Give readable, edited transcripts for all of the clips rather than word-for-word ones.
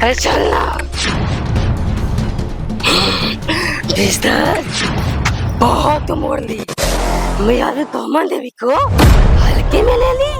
अरे चलना। बिस्तर बहुत मोड़ ली, मैं अभी कोमल देवी को हल्के में ले ली।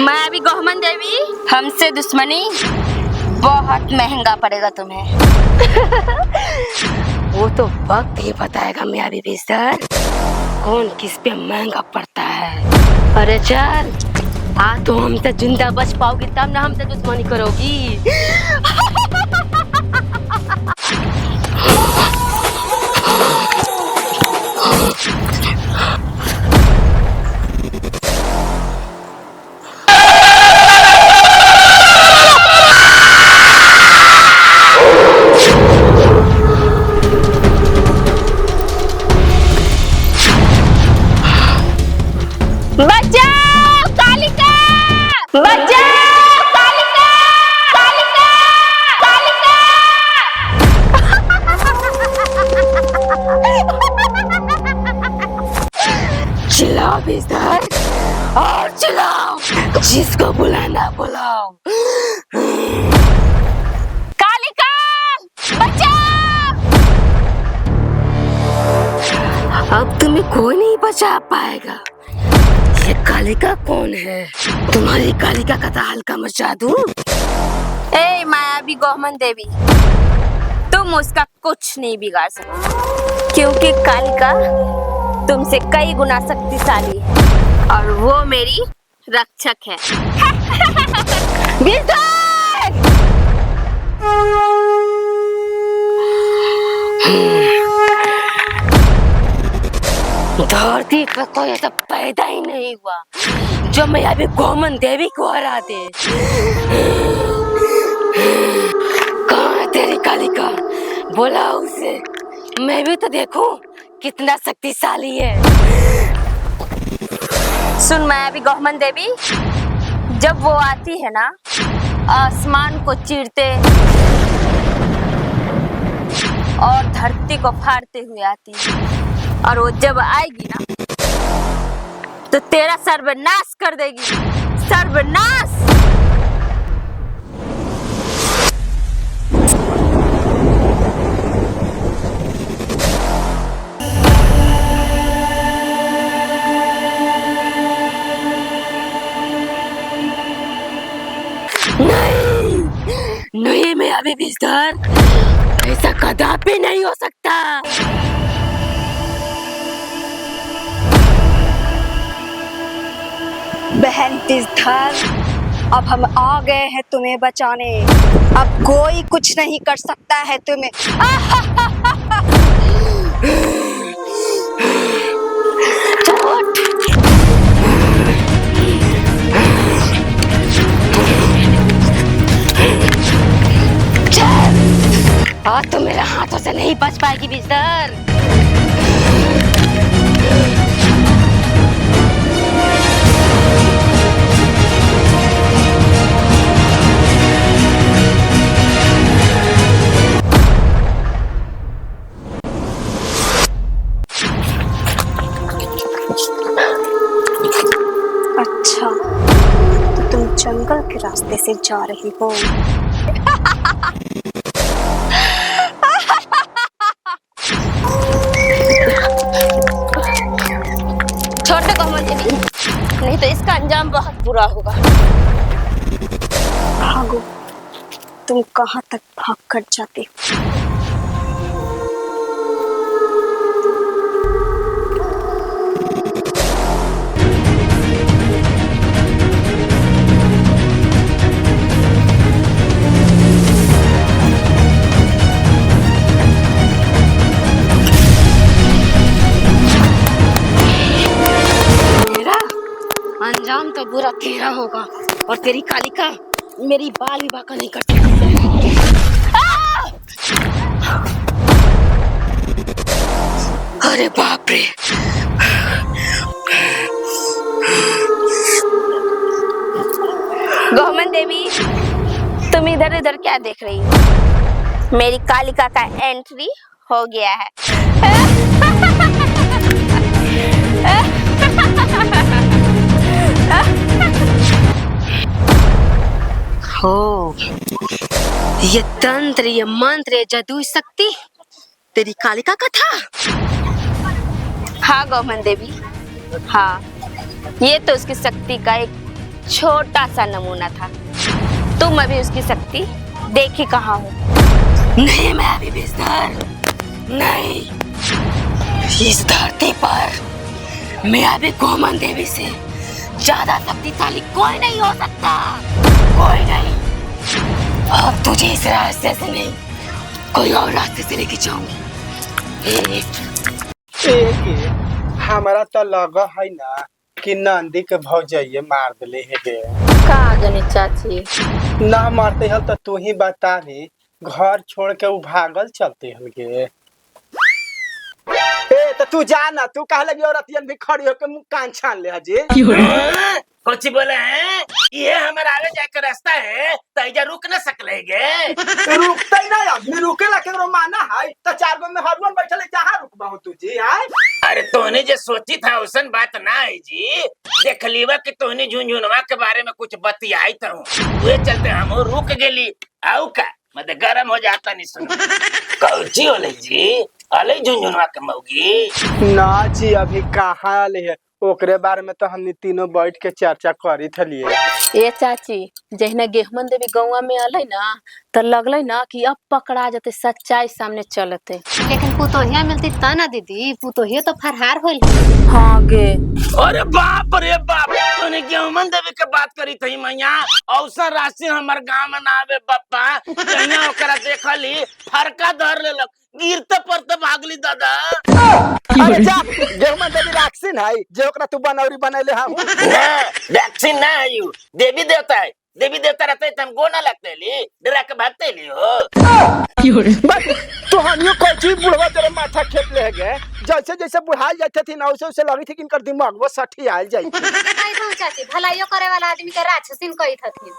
मैं अभी गौहमन देवी, हमसे दुश्मनी बहुत महंगा पड़ेगा तुम्हें। वो तो वक्त ही बताएगा मैं अभी बिस्तर, कौन किस पे महंगा पड़ता है। अरे चल आ, तो हमसे जिंदा बच पाओगी तब ना हमसे दुश्मनी करोगी। बचाओ कालिका! बचाओ कालिका! कालिका! कालिका! चिल्लाओ बिस्तर और चिल्लाओ, जिसको बुलाना बुलाओ। कालिका! बचाओ! अब तुम्हें कोई नहीं बचा पाएगा। ये कालिका कौन है? तुम्हारी कालिका का तो हल्का मचा दूं। ए मायावी गौहमन देवी, तुम उसका कुछ नहीं बिगाड़ सकती, क्योंकि कालिका तुमसे कई गुना शक्तिशाली है और वो मेरी रक्षक है। धरती पर तो ये सब पैदा ही नहीं हुआ जो मैं अभी गौमन देवी को हरा दे। कहाँ है तेरी कालिका? बोला उसे, मैं भी तो देखूं कितना शक्तिशाली है। सुन मायावी गौहमन देवी, जब वो आती है ना, आसमान को चीरते और धरती को फाड़ते हुए आती है, और वो जब आएगी ना तो तेरा सर्वनाश कर देगी। सर्वनाश! नहीं नहीं, मैं अभी बिस्तर, ऐसा कदापि नहीं हो सकता। बहन तिजधर, अब हम आ गए हैं तुम्हें बचाने। अब कोई कुछ नहीं कर सकता है तुम्हें। आज तो मेरे हाथों से नहीं बच पाएगी बिस्तर। अच्छा, तो तुम जंगल के रास्ते से जा रही हो। छोड़ दो गौहमन देवी, नहीं तो इसका अंजाम बहुत बुरा होगा। भागो, तुम कहाँ तक भाग कर जाते हो? अंजाम तो बुरा तेरा होगा, और तेरी कालिका मेरी बाल विवाह का नहीं करती। अरे बाप रे! गौहमन देवी, तुम इधर उधर क्या देख रही हो? मेरी कालिका का एंट्री हो गया है। हो, ये तंत्र, ये मंत्र, ये जादुई शक्ति तेरी कालिका का था? हाँ गौमन देवी, हाँ, ये तो उसकी शक्ति का एक छोटा सा नमूना था। तुम अभी उसकी शक्ति देखी कहाँ हो? नहीं मैं अभी बेसर नहीं, इस धरती पर मैं अभी गोमन देवी से ज्यादा शक्तिशाली कोई नहीं हो सकता, कोई नहीं। अब तुझे इस रास्ते से नहीं, कोई और रास्ते से लेके जाऊंगी। हमारा तो लगा है ना कि नंदी के भौजाइये मार दिले है गे। कहाँ जानी चाची? ना मारते हल तो तू ही बता दे, घर छोड़ के वो भागल चलते हल गे। ए तो तू जा ना, तू कह लगी औरतियन भी खड़ी होके मुंह कान छान ले हजे। कोची बोले हैं? ये हमारे आगे जाकर रास्ता है, तो इधर रुक न सकले गे। रुकते ही नहीं, आदमी रुकेला केकरो माना है तो चार गो में हरवन बैठले जहां रुकबा हो तू जी। आय अरे तोने जो सोची था उसन बात ना है जी। देख लीवा कि तोने झुनझुनवा के बारे में कुछ बतियाई था, वे चलते हम रुक गेली। आउ का मतलब गरम हो जाता नहीं सुन। कौची होले जी? अले झुनझुनवा के मौगी ना जी, अभी कहाँ आले है, ओकरे बारे में तो हमने तीनों बैठ के चर्चा करी थलिए। ए चाची, जहिना गेहमन देवी गौवा में आले ना तो लगले ना कि अब पकड़ा जाते, सच्चाई सामने चलते। लेकिन पुतोहिया मिलती ता ना दीदी, पुतोहिया तो फरहार होल। हाँ गे। अरे बाप रे बाप, तूने गेहूं देवी के बात करी थी मैया। अवसर राशि हमार गांव में ना आवे बप्पा, कहिया ओकरा देखली फरका धर लेलक, गिरते पड़ते भागली दादा। अरे जा, गेहूं देवी राक्षसी है जे ओकरा तू बनौरी बनैले हां। ना वैक्सीन ना है यू, देवी देवता है। देवी देवता रहते तो हम गो ना लगते ली, डरा के भागते ली हो। बस तू हनियो कोची बुढ़वा तेरे माथा खेप ले गए, जैसे जैसे बुढ़ाई जाते थी ना वैसे वैसे लगी थी कि इनकर दिमाग वो सठी आयल जाई। कहीं तो चाची भलाइयो करे वाला आदमी के राक्षसीन कही थथिन।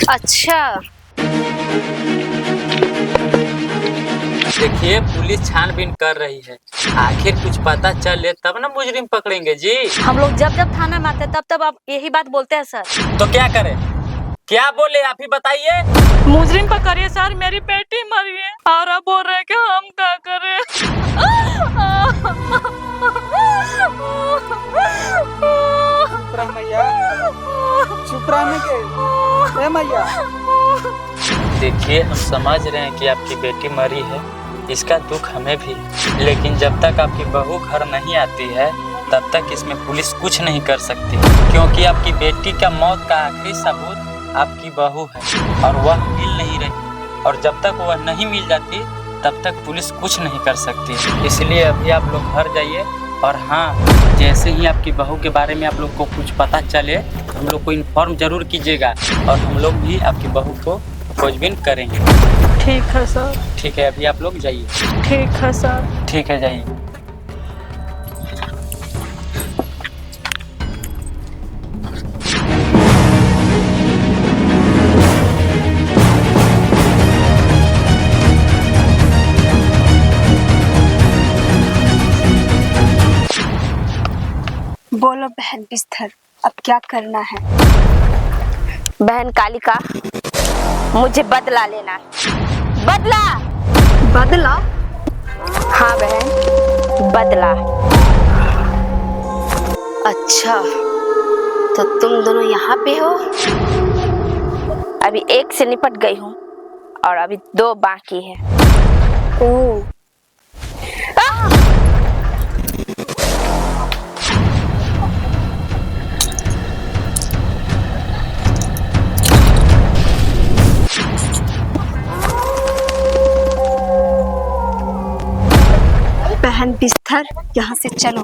अच्छा, देखिए पुलिस छानबीन कर रही है, आखिर कुछ पता चले तब ना मुजरिम पकड़ेंगे जी। हम लोग जब जब थाना में आते तब आप यही बात बोलते हैं सर। तो क्या करें, क्या बोले आप ही बताइए। मुजरिम पकड़िए सर, मेरी बेटी मरी है और अब बोल रहे हैं कि हम क्या करें। चुप रहने के मैया। देखिए हम समझ रहे हैं कि आपकी बेटी मरी है, इसका दुख हमें भी, लेकिन जब तक आपकी बहू घर नहीं आती है तब तक इसमें पुलिस कुछ नहीं कर सकती, क्योंकि आपकी बेटी का मौत का आखिरी सबूत आपकी बहू है और वह मिल नहीं रही, और जब तक वह नहीं मिल जाती तब तक पुलिस कुछ नहीं कर सकती। इसलिए अभी आप लोग घर जाइए, और हाँ, जैसे ही आपकी बहू के बारे में आप लोग को कुछ पता चले हम लोग को इन्फॉर्म जरूर कीजिएगा, और हम लोग भी आपकी बहू को खोजबीन करेंगे। ठीक है सर। ठीक है, अभी आप लोग जाइए। ठीक है सर। ठीक है, जाइए। बोलो बहन बिस्तर, अब क्या करना है? बहन कालिका, मुझे बदला लेना है। बदला। बदला? हाँ बहन, बदला। अच्छा, तो तुम दोनों यहाँ पे हो? अभी एक से निपट गई हूँ और अभी 2 बाकी है। ओह, बहन बिस्तर, यहाँ से चलो।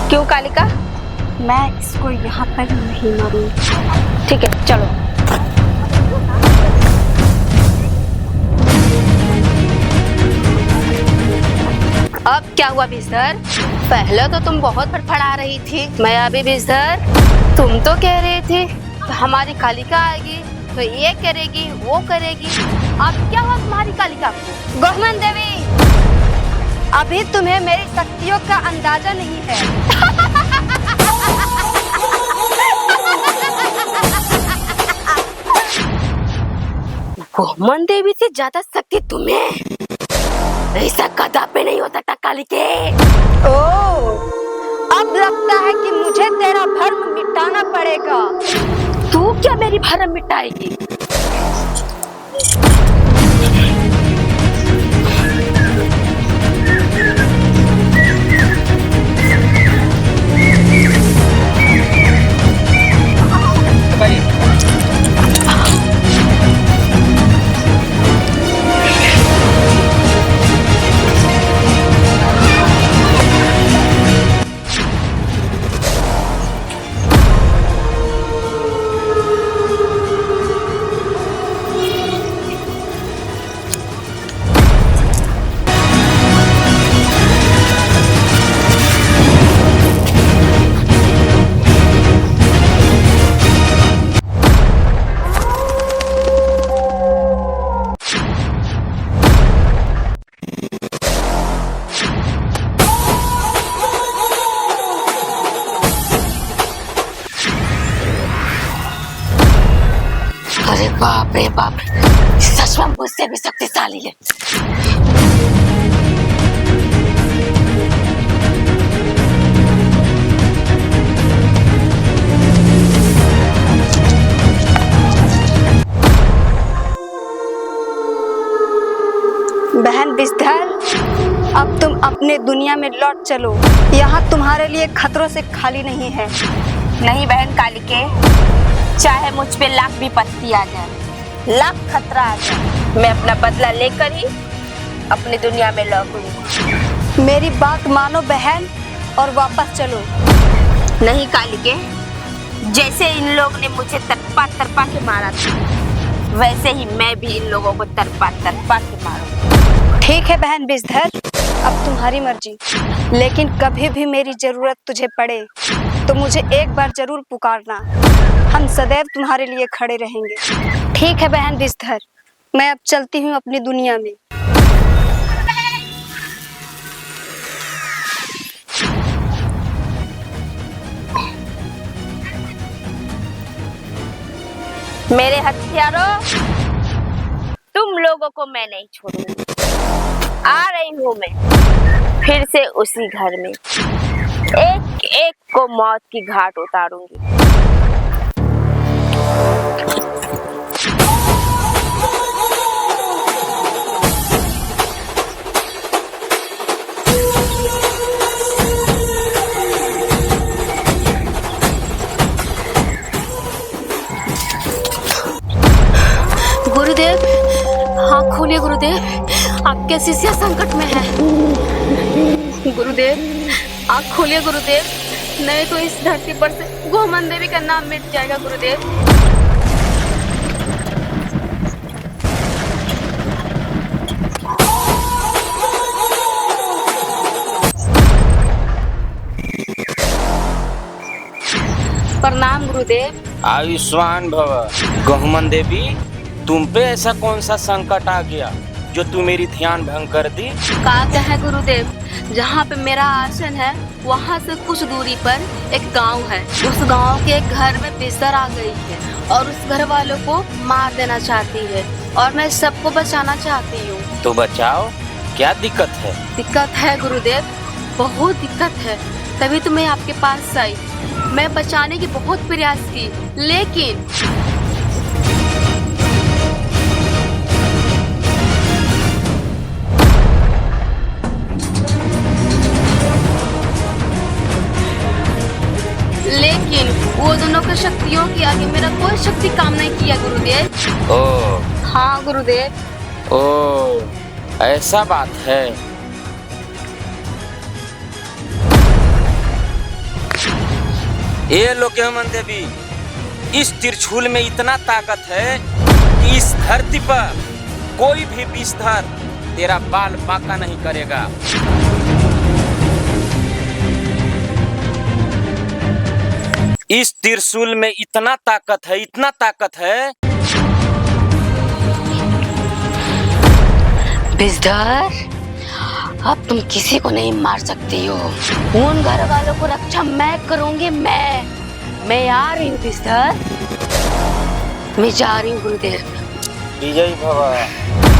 क्यों कालिका? मैं इसको यहाँ पर नहीं मारूंगी। ठीक है, चलो। अब क्या हुआ बिस्तर? पहले तो तुम बहुत फड़फड़ा रही थी। मैं अभी बिस्तर, तुम तो कह रही थी हमारी कालिका आएगी तो ये करेगी वो करेगी। अब क्या हुआ तुम्हारी कालिका को? गोहमन देवी, अभी तुम्हें मेरी शक्तियों का अंदाजा नहीं है। गोहमन देवी से ज्यादा शक्ति तुम्हें? ऐसा कदापि नहीं हो सकता कालिके। ओह, अब लगता है कि मुझे तेरा भर्म मिटाना पड़ेगा। तू क्या मेरी भरम मिटाएगी? अरे बाप रे बाप, सच में मुझसे भी शक्तिशाली है। बहन बिस्तर, अब तुम अपने दुनिया में लौट चलो। यहाँ तुम्हारे लिए खतरों से खाली नहीं है। नहीं बहन कालिके, चाहे मुझ पे लाख विपत्ति आ जाए, लाख खतरा आ जाए, मैं अपना बदला लेकर ही अपनी दुनिया में लौटूंगी। मेरी बात मानो बहन और वापस चलो। नहीं कालिके, जैसे इन लोगों ने मुझे तरपा तरपा के मारा था, वैसे ही मैं भी इन लोगों को तरपा तरपा के मारूंगी। ठीक है बहन बिस्तर, अब तुम्हारी मर्जी। लेकिन कभी भी मेरी जरूरत तुझे पड़े तो मुझे एक बार जरूर पुकारना। हम सदैव तुम्हारे लिए खड़े रहेंगे। ठीक है बहन बिस्तर, मैं अब चलती हूँ अपनी दुनिया में। मेरे हथियारों, तुम लोगों को मैं नहीं छोड़ूंगी। आ रही हूँ मैं फिर से उसी घर में, एक एक को मौत की घाट उतारूंगी। गुरुदेव, हाँ खोलिए गुरुदेव, आपके शिष्य संकट में है। गुरुदेव, आँख खोलिए गुरुदेव, नहीं तो इस धरती पर से गोमन देवी का नाम मिट जाएगा गुरुदेव। प्रणाम गुरुदेव। आयुष्मान भव। गहुमन देवी, तुम पे ऐसा कौन सा संकट आ गया जो तू मेरी ध्यान भंग कर दी? का है गुरुदेव, जहाँ पे मेरा आसन है वहाँ से कुछ दूरी पर एक गांव है। उस गांव के एक घर में बिस्तर आ गई है और उस घर वालों को मार देना चाहती है और मैं सबको बचाना चाहती हूँ। तो बचाओ, क्या दिक्कत है? दिक्कत है गुरुदेव, बहुत दिक्कत है, तभी तो मैं आपके पास आई। मैं बचाने की बहुत प्रयास की, लेकिन वो दोनों की शक्तियों के आगे मेरा कोई शक्ति काम नहीं किया गुरुदेव। ओ, हाँ गुरुदेव। ओ, ऐसा बात है। ये लो गहुमन देवी, इस त्रिशूल में इतना ताकत है कि इस धरती पर कोई भी विषधर तेरा बाल बांका नहीं करेगा। इस त्रिशूल में इतना ताकत है, इतना ताकत है। विषधर, अब तुम किसी को नहीं मार सकती हो। उन घर वालों को रक्षा मैं करूंगी। मैं आ रही हूँ विषधर, मैं जा रही हूँ गुरुदेव। विजय भव।